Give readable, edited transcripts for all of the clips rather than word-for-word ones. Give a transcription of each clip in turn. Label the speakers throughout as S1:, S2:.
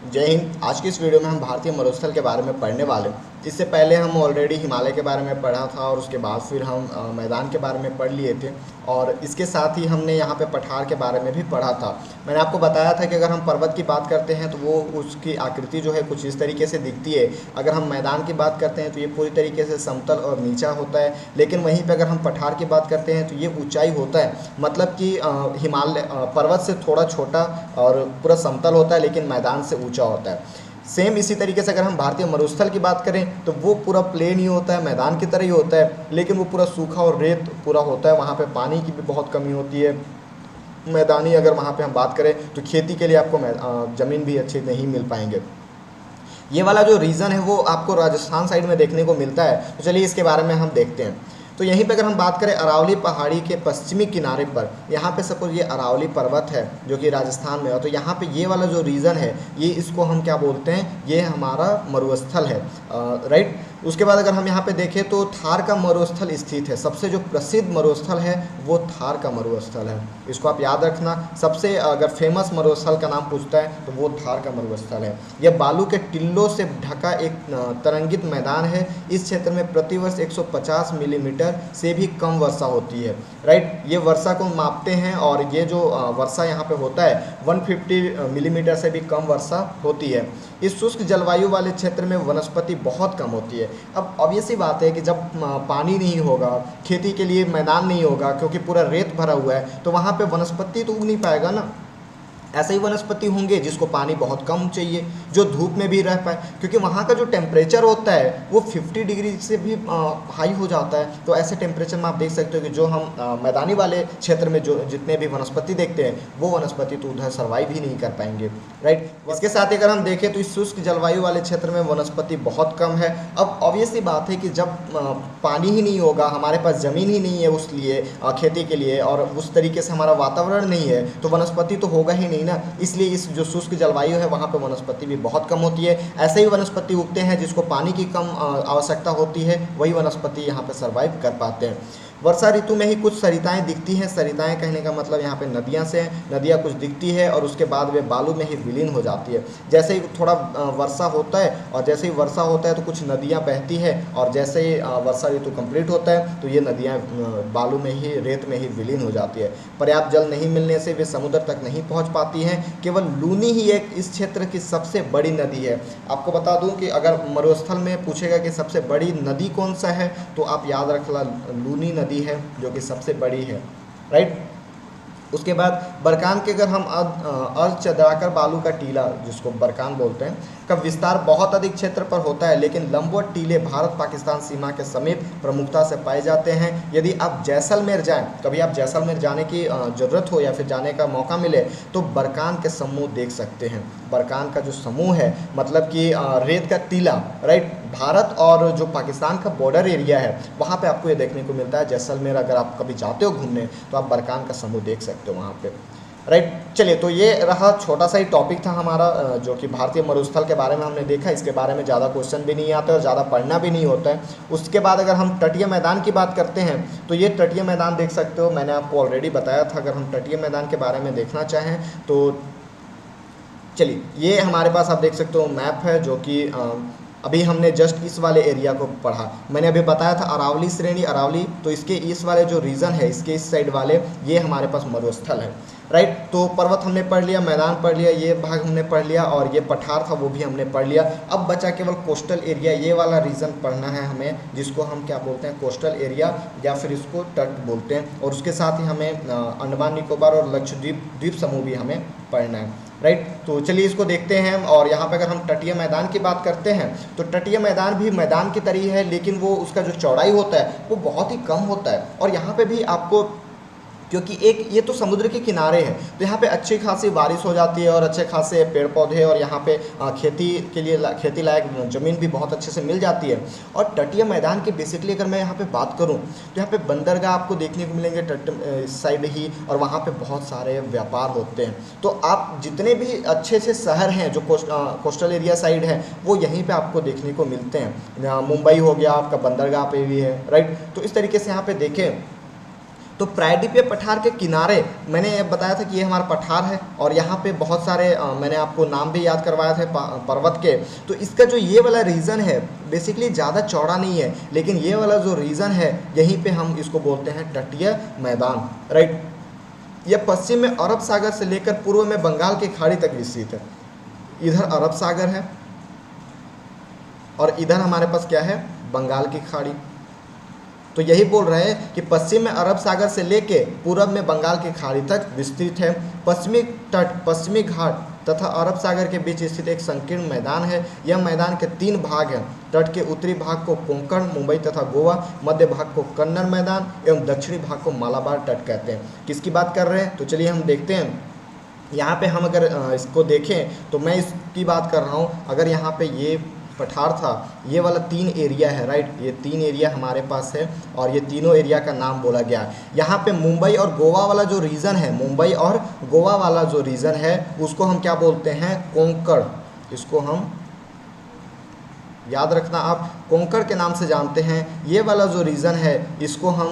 S1: जय हिंद। आज की इस वीडियो में हम भारतीय मरुस्थल के बारे में पढ़ने वाले हैं। इससे पहले हम ऑलरेडी हिमालय के बारे में पढ़ा था और उसके बाद फिर हम मैदान के बारे में पढ़ लिए थे और इसके साथ ही हमने यहाँ पे पठार के बारे में भी पढ़ा था। मैंने आपको बताया था कि अगर हम पर्वत की बात करते हैं तो वो उसकी आकृति जो है कुछ इस तरीके से दिखती है। अगर हम मैदान की बात करते हैं तो ये पूरी तरीके से समतल और नीचा होता है, लेकिन वहीं पर अगर हम पठार की बात करते हैं तो ये ऊंचाई होता है, मतलब कि हिमालय पर्वत से थोड़ा छोटा और पूरा समतल होता है, लेकिन मैदान से ऊंचा होता है। सेम इसी तरीके से अगर हम भारतीय मरुस्थल की बात करें तो वो पूरा प्लेन ही होता है, मैदान की तरह ही होता है, लेकिन वो पूरा सूखा और रेत पूरा होता है। वहाँ पे पानी की भी बहुत कमी होती है। मैदानी अगर वहाँ पे हम बात करें तो खेती के लिए आपको ज़मीन भी अच्छी नहीं मिल पाएंगे। ये वाला जो रीज़न है वो आपको राजस्थान साइड में देखने को मिलता है। तो चलिए इसके बारे में हम देखते हैं। तो यहीं पे अगर हम बात करें अरावली पहाड़ी के पश्चिमी किनारे पर, यहाँ पे सपोज ये अरावली पर्वत है जो कि राजस्थान में है, तो यहाँ पे ये वाला जो रीजन है ये इसको हम क्या बोलते हैं, ये हमारा मरुस्थल है, राइट। उसके बाद अगर हम यहाँ पे देखें तो थार का मरुस्थल स्थित है। सबसे जो प्रसिद्ध मरुस्थल है वो थार का मरुस्थल है, इसको आप याद रखना। सबसे अगर फेमस मरुस्थल का नाम पूछता है तो वो थार का मरुस्थल है। यह बालू के टिल्लों से ढका एक तरंगित मैदान है। इस क्षेत्र में प्रतिवर्ष 150 मिलीमीटर से भी कम वर्षा होती है, राइट। ये वर्षा को मापते हैं और ये जो वर्षा यहाँ पे होता है 150 मिलीमीटर से भी कम वर्षा होती है। इस शुष्क जलवायु वाले क्षेत्र में वनस्पति बहुत कम होती है। अब ऑब्वियस सी बात है कि जब पानी नहीं होगा, खेती के लिए मैदान नहीं होगा, क्योंकि पूरा रेत भरा हुआ है, तो वहाँ पे वनस्पति तो उग नहीं पाएगा ना। ऐसे ही वनस्पति होंगे जिसको पानी बहुत कम चाहिए, जो धूप में भी रह पाए, क्योंकि वहाँ का जो टेम्परेचर होता है वो 50 डिग्री से भी हाई हो जाता है। तो ऐसे टेम्परेचर में आप देख सकते हो कि जो हम मैदानी वाले क्षेत्र में जो जितने भी वनस्पति देखते हैं वो वनस्पति तो उधर सर्वाइव ही नहीं कर पाएंगे, राइट। इसके साथ ही अगर हम देखें तो इस शुष्क जलवायु वाले क्षेत्र में वनस्पति बहुत कम है। अब ऑब्वियसली बात है कि जब पानी ही नहीं होगा, हमारे पास ज़मीन ही नहीं है उस लिए खेती के लिए, और उस तरीके से हमारा वातावरण नहीं है, तो वनस्पति तो होगा ही नहीं ना। इसलिए इस जो शुष्क जलवायु है वहाँ पे वनस्पति भी बहुत कम होती है। ऐसे ही वनस्पति उगते हैं जिसको पानी की कम आवश्यकता होती है, वही वनस्पति यहाँ पे सर्वाइव कर पाते हैं। वर्षा ऋतु में ही कुछ सरिताएं दिखती हैं। सरिताएं कहने का मतलब यहाँ पे नदियाँ से, नदियाँ कुछ दिखती है और उसके बाद वे बालू में ही विलीन हो जाती है। जैसे ही थोड़ा वर्षा होता है और जैसे ही वर्षा होता है तो कुछ नदियाँ बहती है, और जैसे ही वर्षा ऋतु कंप्लीट होता है तो ये नदियाँ बालू में ही, रेत में ही विलीन हो जाती है। पर्याप्त जल नहीं मिलने से वे समुद्र तक नहीं पहुँच पाती हैं। केवल लूनी ही एक इस क्षेत्र की सबसे बड़ी नदी है। आपको बता दूँ कि अगर मरुस्थल में पूछेगा कि सबसे बड़ी नदी कौन सा है तो आप याद रखना लूनी नदी है जो कि सबसे बड़ी है, राइट। उसके बाद बरकान के अगर हम अर्ध चंद्राकर बालू का टीला, जिसको बरकान बोलते हैं, का विस्तार बहुत अधिक क्षेत्र पर होता है, लेकिन लंबवत टीले भारत पाकिस्तान सीमा के समीप प्रमुखता से पाए जाते हैं। यदि आप जैसलमेर जाएं, कभी आप जैसलमेर जाने की ज़रूरत हो या फिर जाने का मौका मिले तो बरकान के समूह देख सकते हैं। बरकान का जो समूह है मतलब कि रेत का टीला, राइट, भारत और जो पाकिस्तान का बॉर्डर एरिया है वहाँ पे आपको ये देखने को मिलता है। जैसलमेर अगर आप कभी जाते हो घूमने तो आप बरकान का समूह देख सकते हो वहाँ पे, राइट। चलिए, तो ये रहा छोटा सा ही टॉपिक था हमारा जो कि भारतीय मरुस्थल के बारे में हमने देखा। इसके बारे में ज़्यादा क्वेश्चन भी नहीं आते और ज़्यादा पढ़ना भी नहीं होता है। उसके बाद अगर हम तटीय मैदान की बात करते हैं तो ये तटीय मैदान देख सकते हो, मैंने आपको ऑलरेडी बताया था। अगर हम तटीय मैदान के बारे में देखना चाहें तो चलिए, ये हमारे पास आप देख सकते हो मैप है जो कि अभी हमने जस्ट इस वाले एरिया को पढ़ा। मैंने अभी बताया था अरावली श्रेणी, अरावली, तो इसके इस वाले जो रीजन है, इसके इस साइड वाले, ये हमारे पास मरुस्थल है, राइट। तो पर्वत हमने पढ़ लिया, मैदान पढ़ लिया, ये भाग हमने पढ़ लिया, और ये पठार था वो भी हमने पढ़ लिया। अब बचा केवल कोस्टल एरिया, ये वाला रीजन पढ़ना है हमें, जिसको हम क्या बोलते हैं, कोस्टल एरिया, या फिर इसको तट बोलते हैं। और उसके साथ ही हमें अंडमान निकोबार और लक्षद्वीप द्वीप समूह भी हमें पढ़ना है, राइट। तो चलिए इसको देखते हैं। और यहाँ पे अगर हम तटीय मैदान की बात करते हैं तो तटीय मैदान भी मैदान की तरह है, लेकिन वो उसका जो चौड़ाई होता है वो बहुत ही कम होता है। और यहाँ पे भी आपको, क्योंकि एक ये तो समुद्र के किनारे है, तो यहाँ पे अच्छी खासी बारिश हो जाती है और अच्छे खासे पेड़ पौधे, और यहाँ पे खेती के लिए खेती लायक ज़मीन भी बहुत अच्छे से मिल जाती है। और तटीय मैदान की बेसिकली अगर मैं यहाँ पे बात करूँ तो यहाँ पे बंदरगाह आपको देखने को मिलेंगे तट इस साइड ही, और वहाँ पे बहुत सारे व्यापार होते हैं। तो आप जितने भी अच्छे से शहर हैं जो कोस्टल एरिया साइड है वो यहीं पर आपको देखने को मिलते हैं। मुंबई हो गया आपका, बंदरगाह पे भी है, राइट। तो इस तरीके से यहाँ पे देखें तो प्रायद्वीपीय पठार के किनारे मैंने बताया था कि ये हमारा पठार है और यहाँ पे बहुत सारे मैंने आपको नाम भी याद करवाया थे पर्वत के। तो इसका जो ये वाला रीजन है बेसिकली ज़्यादा चौड़ा नहीं है, लेकिन ये वाला जो रीजन है यहीं पे हम इसको बोलते हैं तटीय मैदान, राइट। यह पश्चिम में अरब सागर से लेकर पूर्व में बंगाल की खाड़ी तक विस्तृत है। इधर अरब सागर है और इधर हमारे पास क्या है, बंगाल की खाड़ी। तो यही बोल रहे हैं कि पश्चिम में अरब सागर से लेके पूरब में बंगाल की खाड़ी तक विस्तृत है। पश्चिमी तट, पश्चिमी घाट तथा अरब सागर के बीच स्थित एक संकीर्ण मैदान है। यह मैदान के 3 भाग हैं। तट के उत्तरी भाग को कोंकण, मुंबई तथा गोवा, मध्य भाग को कन्नड़ मैदान एवं दक्षिणी भाग को मालाबार तट कहते हैं। किसकी बात कर रहे हैं, तो चलिए हम देखते हैं। यहाँ पे हम अगर इसको देखें तो मैं इसकी बात कर रहा हूँ। अगर यहाँ पे ये पठार था, ये वाला 3 एरिया है, राइट। ये 3 एरिया हमारे पास है और ये तीनों एरिया का नाम बोला गया है। यहाँ पे मुंबई और गोवा वाला जो रीजन है, मुंबई और गोवा वाला जो रीजन है उसको हम क्या बोलते हैं, कोंकण। इसको हम याद रखना, आप कोंकण के नाम से जानते हैं। ये वाला जो रीजन है इसको हम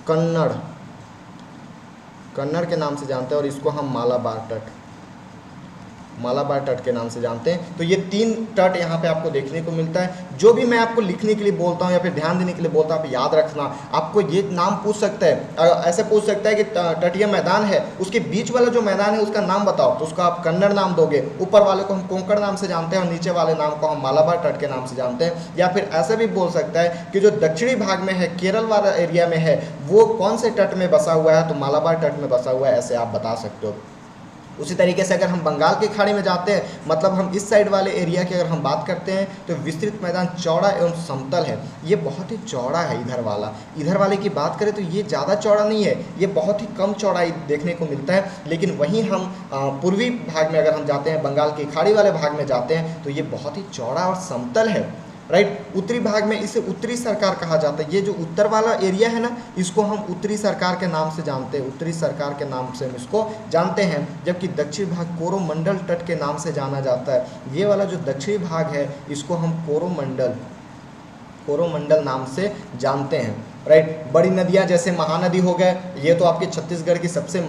S1: कन्नड़ के नाम से जानते हैं और इसको हम मालाबार तट के नाम से जानते हैं। तो ये 3 तट यहाँ पे आपको देखने को मिलता है। जो भी मैं आपको लिखने के लिए बोलता हूँ या फिर ध्यान देने के लिए बोलता हूँ, आप याद रखना। आपको ये नाम पूछ सकता है, ऐसे पूछ सकता है कि तटीय मैदान है, उसके बीच वाला जो मैदान है उसका नाम बताओ, तो उसका आप कन्नड़ नाम दोगे। ऊपर वाले को हम कोंकण नाम से जानते हैं और नीचे वाले नाम को हम मालाबार तट के नाम से जानते हैं। या फिर ऐसा भी बोल सकता है कि जो दक्षिणी भाग में है, केरल वाला एरिया में है, वो कौन से तट में बसा हुआ है, तो मालाबार तट में बसा हुआ है, ऐसे आप बता सकते हो। उसी तरीके से अगर हम बंगाल की खाड़ी में जाते हैं, मतलब हम इस साइड वाले एरिया की अगर हम बात करते हैं, तो विस्तृत मैदान चौड़ा एवं समतल है। ये बहुत ही चौड़ा है इधर वाले की बात करें तो ये ज़्यादा चौड़ा नहीं है, ये बहुत ही कम चौड़ाई देखने को मिलता है। लेकिन वहीं हम पूर्वी भाग में अगर हम जाते हैं, बंगाल की खाड़ी वाले भाग में जाते हैं, तो ये बहुत ही चौड़ा और समतल है, राइट। उत्तरी भाग में इसे उत्तरी सरकार कहा जाता है। ये जो उत्तर वाला एरिया है ना, इसको हम उत्तरी सरकार के नाम से जानते हैं, उत्तरी सरकार के नाम से हम इसको जानते हैं। जबकि दक्षिण भाग कोरोमंडल तट के नाम से जाना जाता है। ये वाला जो दक्षिणी भाग है इसको हम कोरोमंडल नाम से जानते हैं, राइट। बड़ी नदियाँ जैसे महानदी हो गए, ये तो आपके छत्तीसगढ़ की सबसे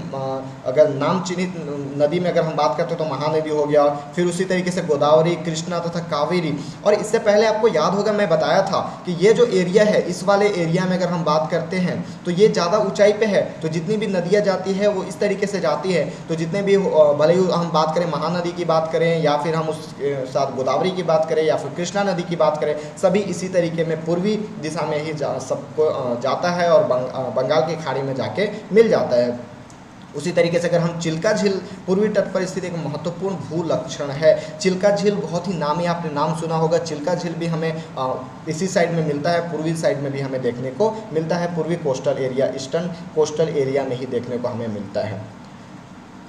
S1: अगर नाम चिन्हित नदी में अगर हम बात करते हैं तो महानदी हो गया। फिर उसी तरीके से गोदावरी, कृष्णा तथा कावेरी। और इससे पहले आपको याद होगा मैं बताया था कि ये जो एरिया है, इस वाले एरिया में अगर हम बात करते हैं तो ये ज़्यादा ऊंचाई पे है। तो जितनी भी नदियाँ जाती है वो इस तरीके से जाती है। तो जितने भी भले ही हम बात करें महानदी की बात करें या फिर हम उसके साथ गोदावरी की बात करें या फिर कृष्णा नदी की बात करें, सभी इसी तरीके में पूर्वी दिशा में ही सबको जाता है और बंगाल की खाड़ी में जाके मिल जाता है। उसी तरीके से अगर हम चिल्का झील पूर्वी तट पर स्थित एक महत्वपूर्ण भू लक्षण है। चिल्का झील बहुत ही नामी, आपने नाम सुना होगा। चिल्का झील भी हमें इसी साइड में मिलता है, पूर्वी साइड में भी हमें देखने को मिलता है। पूर्वी coastal area, eastern coastal area में ही देखने को हमें मिलता है।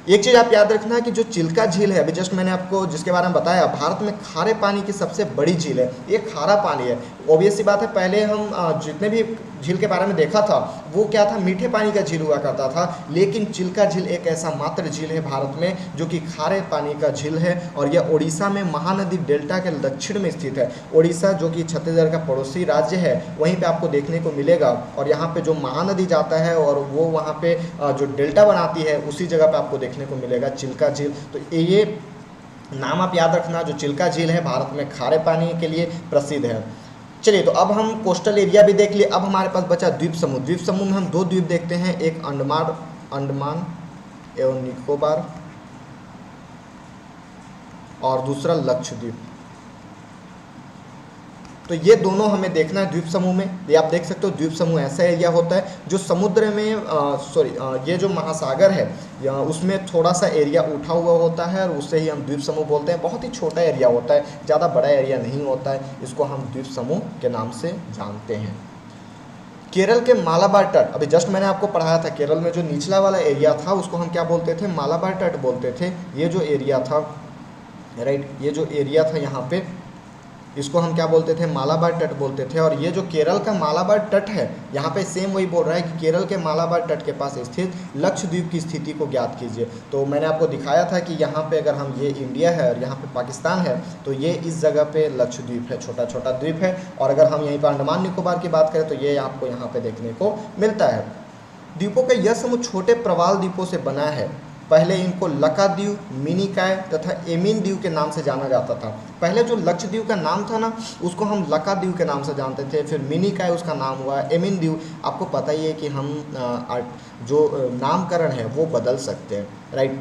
S1: एक चीज़ आप याद रखना है कि जो चिल्का झील है, अभी जस्ट मैंने आपको जिसके बारे में बताया, भारत में खारे पानी की सबसे बड़ी झील है। ये खारा पानी है। ऑब्वियस सी बात है, पहले हम जितने भी झील के बारे में देखा था वो क्या था, मीठे पानी का झील हुआ करता था। लेकिन चिल्का झील एक ऐसा मात्र झील है भारत में जो कि खारे पानी का झील है और यह ओडिशा में महानदी डेल्टा के दक्षिण में स्थित है। ओडिशा जो कि छत्तीसगढ़ का पड़ोसी राज्य है, वहीं पे आपको देखने को मिलेगा। और यहाँ पे जो महानदी जाता है और वो वहाँ पे जो डेल्टा बनाती है, उसी जगह पे आपको देखने को मिलेगा चिल्का झील। तो ये नाम आप याद रखना, जो चिल्का झील है भारत में खारे पानी के लिए प्रसिद्ध है। चलिए, तो अब हम कोस्टल एरिया भी देख लिए। अब हमारे पास बचा द्वीप समूह। द्वीप समूह में हम 2 द्वीप देखते हैं, एक अंडमान एवं निकोबार और दूसरा लक्षद्वीप। तो ये दोनों हमें देखना है द्वीप समूह में। ये आप देख सकते हो, द्वीप समूह ऐसा एरिया होता है जो समुद्र में ये जो महासागर है उसमें थोड़ा सा एरिया उठा हुआ होता है और उससे ही हम द्वीप समूह बोलते हैं। बहुत ही छोटा एरिया होता है, ज़्यादा बड़ा एरिया नहीं होता है। इसको हम द्वीप समूह के नाम से जानते हैं। केरल के मालाबार तट, अभी जस्ट मैंने आपको पढ़ाया था, केरल में जो निचला वाला एरिया था उसको हम क्या बोलते थे, मालाबार तट बोलते थे। ये जो एरिया था, राइट, ये जो एरिया था यहाँ पे इसको हम क्या बोलते थे, मालाबार तट बोलते थे। और ये जो केरल का मालाबार तट है, यहाँ पे सेम वही बोल रहा है कि केरल के मालाबार तट के पास स्थित लक्षद्वीप की स्थिति को ज्ञात कीजिए। तो मैंने आपको दिखाया था कि यहाँ पे अगर हम, ये इंडिया है और यहाँ पे पाकिस्तान है, तो ये इस जगह पे लक्षद्वीप है, छोटा छोटा द्वीप है। और अगर हम यहीं पर अंडमान निकोबार की बात करें तो ये आपको यहाँ पे देखने को मिलता है। द्वीपों का यह समूह छोटे प्रवाल द्वीपों से बना है। पहले इनको लकाद्वीप, मिनिकॉय तथा एमिन द्वीप के नाम से जाना जाता था। पहले जो लक्षद्वीप का नाम था ना, उसको हम लकाद्वीप के नाम से जानते थे, फिर मिनिकॉय उसका नाम हुआ, एमिन द्वीप। आपको पता ही है कि हम जो नामकरण है वो बदल सकते हैं, राइट।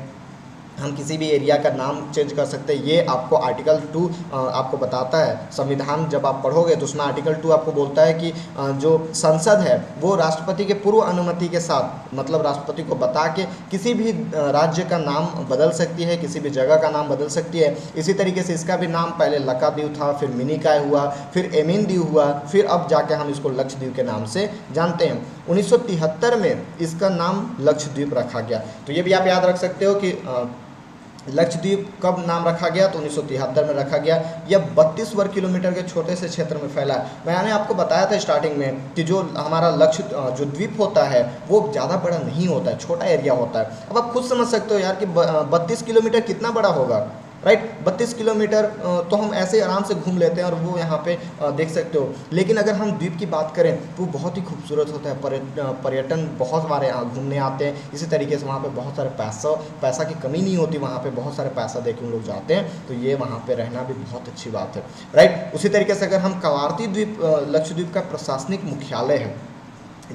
S1: हम किसी भी एरिया का नाम चेंज कर सकते हैं। ये आपको आर्टिकल 2 आपको बताता है। संविधान जब आप पढ़ोगे तो उसमें आर्टिकल 2 आपको बोलता है कि जो संसद है वो राष्ट्रपति के पूर्व अनुमति के साथ, मतलब राष्ट्रपति को बता के किसी भी राज्य का नाम बदल सकती है, किसी भी जगह का नाम बदल सकती है। इसी तरीके से इसका भी नाम पहले लकाद्वीप था, फिर मिनिकॉय हुआ, फिर एमिन द्वीप हुआ, फिर अब जाके हम इसको लक्षद्वीप के नाम से जानते हैं। 1973 में इसका नाम लक्षद्वीप रखा गया। तो ये भी आप याद रख सकते हो कि लक्षद्वीप कब नाम रखा गया, तो 1973 में रखा गया। यह 32 वर्ग किलोमीटर के छोटे से क्षेत्र में फैला है। मैंने आपको बताया था स्टार्टिंग में कि जो हमारा जो द्वीप होता है वो ज़्यादा बड़ा नहीं होता है, छोटा एरिया होता है। अब आप खुद समझ सकते हो यार कि 32 किलोमीटर कितना बड़ा होगा, राइट। 32 किलोमीटर तो हम ऐसे आराम से घूम लेते हैं और वो यहाँ पे देख सकते हो। लेकिन अगर हम द्वीप की बात करें तो वो बहुत ही खूबसूरत होता है। पर्यटन बहुत सारे यहाँ घूमने आते हैं। इसी तरीके से वहाँ पे बहुत सारे पैसा की कमी नहीं होती, वहाँ पे बहुत सारे पैसा दे के उन लोग जाते हैं। तो ये वहाँ पे रहना भी बहुत अच्छी बात है, राइट। उसी तरीके से अगर हम कवारती द्वीप लक्षद्वीप का प्रशासनिक मुख्यालय है।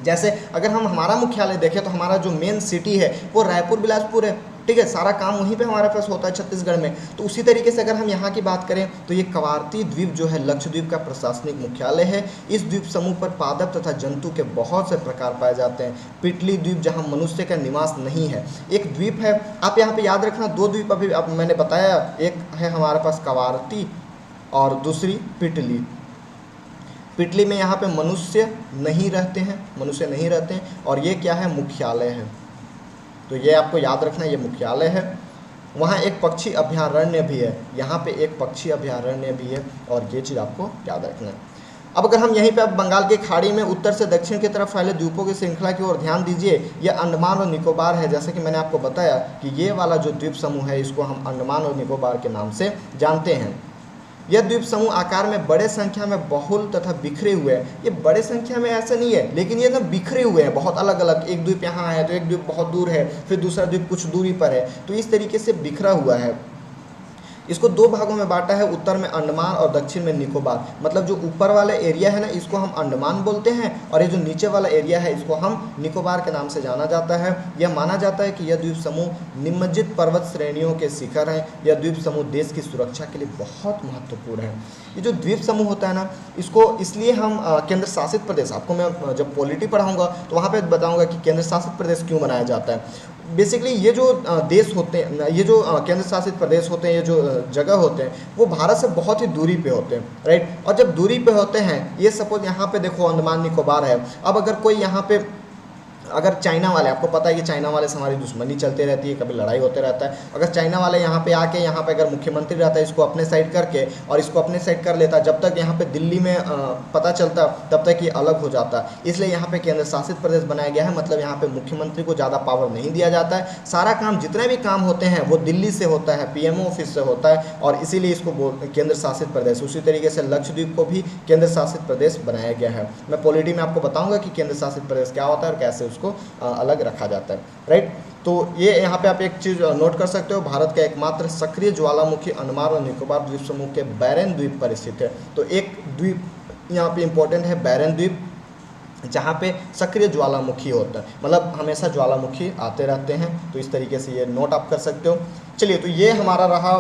S1: जैसे अगर हम हमारा मुख्यालय देखें तो हमारा जो मेन सिटी है वो रायपुर बिलासपुर है, ठीक है। सारा काम वहीं पे हमारे पास होता है छत्तीसगढ़ में। तो उसी तरीके से अगर हम यहाँ की बात करें तो ये कवारती द्वीप जो है लक्षद्वीप का प्रशासनिक मुख्यालय है। इस द्वीप समूह पर पादप तथा जंतु के बहुत से प्रकार पाए जाते हैं। पिटली द्वीप जहाँ मनुष्य का निवास नहीं है, एक द्वीप है। आप यहाँ पे याद रखना, दो द्वीप अभी मैंने बताया, एक है हमारे पास कवारती और दूसरी पिटली। पिटली में यहाँ पे मनुष्य नहीं रहते हैं, और ये क्या है, मुख्यालय है। तो ये आपको याद रखना, ये मुख्यालय है। वहाँ एक पक्षी अभयारण्य भी है, यहाँ पे एक पक्षी अभयारण्य भी है, और ये चीज़ आपको याद रखना है। अब अगर हम यहीं पे अब बंगाल की खाड़ी में उत्तर से दक्षिण की तरफ फैले द्वीपों की श्रृंखला की ओर ध्यान दीजिए। यह अंडमान और निकोबार है। जैसे कि मैंने आपको बताया कि ये वाला जो द्वीप समूह है इसको हम अंडमान और निकोबार के नाम से जानते हैं। यह द्वीप समूह आकार में बड़े संख्या में बहुल तथा बिखरे हुए हैं। ये बड़े संख्या में ऐसे नहीं है, लेकिन ये ना बिखरे हुए हैं, बहुत अलग अलग। एक द्वीप यहाँ है तो एक द्वीप बहुत दूर है, फिर दूसरा द्वीप कुछ दूरी पर है। तो इस तरीके से बिखरा हुआ है। इसको दो भागों में बांटा है, उत्तर में अंडमान और दक्षिण में निकोबार। मतलब जो ऊपर वाला एरिया है ना, इसको हम अंडमान बोलते हैं, और ये जो नीचे वाला एरिया है इसको हम निकोबार के नाम से जाना जाता है। यह माना जाता है कि यह द्वीप समूह निम्नलिखित पर्वत श्रेणियों के शिखर हैं। यह द्वीप समूह देश की सुरक्षा के लिए बहुत महत्वपूर्ण है। ये जो द्वीप समूह होता है ना, इसको इसलिए हम केंद्र शासित प्रदेश, आपको मैं जब पॉलिटी पढ़ाऊँगा तो वहाँ पर बताऊँगा कि केंद्र शासित प्रदेश क्यों बनाया जाता है। बेसिकली ये जो देश होते हैं, ये जो केंद्र शासित प्रदेश होते हैं, ये जो जगह होते हैं, वो भारत से बहुत ही दूरी पे होते हैं, राइट। और जब दूरी पे होते हैं, ये सपोज यहाँ पे देखो अंडमान निकोबार है। अब अगर कोई यहाँ पे, अगर चाइना वाले, आपको पता है कि चाइना वाले से हमारी दुश्मनी चलती रहती है, कभी लड़ाई होते रहता है। अगर चाइना वाले यहाँ पे आके, यहाँ पे अगर मुख्यमंत्री रहता है, इसको अपने साइड करके और इसको अपने साइड कर लेता, जब तक यहाँ पे दिल्ली में पता चलता तब तक ये अलग हो जाता। इसलिए यहाँ पे केंद्र शासित प्रदेश बनाया गया है। मतलब यहाँ पे मुख्यमंत्री को ज़्यादा पावर नहीं दिया जाता है। सारा काम, जितने भी काम होते हैं वो दिल्ली से होता है, PMO ऑफिस से होता है, और इसीलिए इसको केंद्र शासित प्रदेश। उसी तरीके से लक्षद्वीप को भी केंद्र शासित प्रदेश बनाया गया है। मैं पॉलिटी में आपको बताऊँगा कि केंद्र शासित प्रदेश क्या होता है और कैसे उसको अलग रखा जाता है, राइट। तो ये यहाँ पे आप एक चीज़ नोट कर सकते हो, भारत का एकमात्र सक्रिय ज्वालामुखी अंडमान और निकोबार द्वीप समूह के बैरन द्वीप पर स्थित है। तो एक द्वीप यहाँ पे इंपॉर्टेंट है, बैरन द्वीप, जहाँ पे सक्रिय ज्वालामुखी होता है, मतलब हमेशा ज्वालामुखी आते रहते हैं। तो इस तरीके से ये नोट आप कर सकते हो। चलिए, तो ये हमारा रहा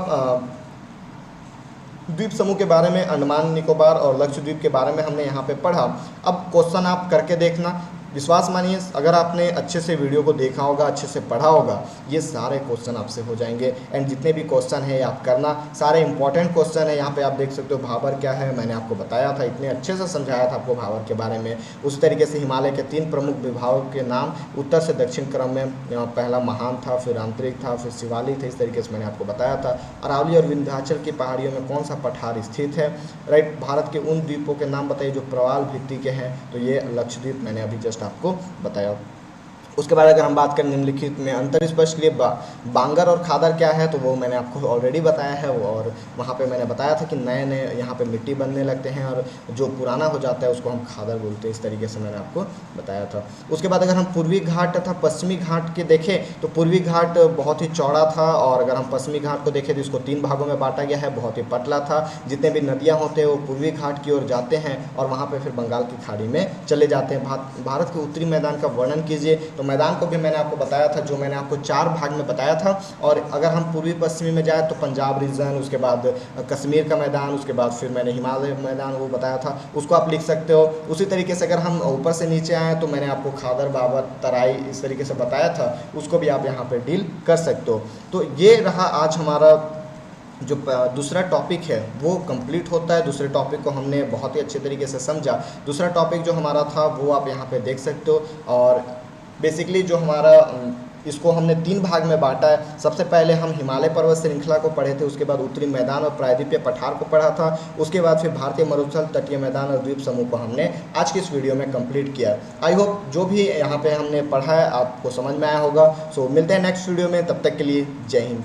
S1: द्वीप समूह के बारे में, अंडमान निकोबार और लक्षद्वीप के बारे में हमने यहाँ पे पढ़ा। अब क्वेश्चन आप करके देखना। विश्वास मानिए, अगर आपने अच्छे से वीडियो को देखा होगा, अच्छे से पढ़ा होगा, ये सारे क्वेश्चन आपसे हो जाएंगे। एंड जितने भी क्वेश्चन है आप करना, सारे इंपॉर्टेंट क्वेश्चन है। यहाँ पे आप देख सकते हो भाबर क्या है, मैंने आपको बताया था, इतने अच्छे से समझाया था आपको भाबर के बारे में। उस तरीके से हिमालय के 3 प्रमुख विभागों के नाम उत्तर से दक्षिण क्रम में, पहला महान था, फिर आंतरिक था, फिर शिवालिक था, इस तरीके से मैंने आपको बताया था। अरावली और विंध्याचल की पहाड़ियों में कौन सा पठार स्थित है, राइट। भारत के उन द्वीपों के नाम बताइए जो प्रवाल भित्ति के हैं, तो ये लक्षद्वीप मैंने अभी जस्ट आपको बताया। उसके बाद अगर हम बात करें निम्नलिखित में अंतर स्पष्ट लिए बांगर और खादर क्या है, तो वो मैंने आपको ऑलरेडी बताया है। और वहाँ पे मैंने बताया था कि नए नए यहाँ पे मिट्टी बनने लगते हैं और जो पुराना हो जाता है उसको हम खादर बोलते हैं, इस तरीके से मैंने आपको बताया था। उसके बाद अगर हम पूर्वी घाट तथा पश्चिमी घाट के देखें तो पूर्वी घाट बहुत ही चौड़ा था, और अगर हम पश्चिमी घाट को देखें तो इसको 3 भागों में बांटा गया है, बहुत ही पतला था। जितने भी नदियाँ होते हैं वो पूर्वी घाट की ओर जाते हैं और वहाँ पर फिर बंगाल की खाड़ी में चले जाते हैं। भारत के उत्तरी मैदान का वर्णन कीजिए, तो मैदान को भी मैंने आपको बताया था, जो मैंने आपको 4 भाग में बताया था। और अगर हम पूर्वी पश्चिमी में जाए तो पंजाब रीजन, उसके बाद कश्मीर का मैदान, उसके बाद फिर मैंने हिमालय मैदान वो बताया था, उसको आप लिख सकते हो। उसी तरीके से अगर हम ऊपर से नीचे आए तो मैंने आपको खादर, बाबर, तराई इस तरीके से बताया था, उसको भी आप यहाँ पर डील कर सकते हो। तो ये रहा आज हमारा जो दूसरा टॉपिक है वो कंप्लीट होता है। दूसरे टॉपिक को हमने बहुत ही अच्छे तरीके से समझा। दूसरा टॉपिक जो हमारा था वो आप यहाँ पे देख सकते हो। और बेसिकली जो हमारा इसको हमने 3 भाग में बांटा है। सबसे पहले हम हिमालय पर्वत श्रृंखला को पढ़े थे, उसके बाद उत्तरी मैदान और प्रायद्वीपीय पठार को पढ़ा था, उसके बाद फिर भारतीय मरुस्थल, तटीय मैदान और द्वीप समूह को हमने आज की इस वीडियो में कंप्लीट किया। आई होप जो भी यहाँ पे हमने पढ़ा है आपको समझ में आया होगा। सो मिलते हैं नेक्स्ट वीडियो में, तब तक के लिए जय हिंद।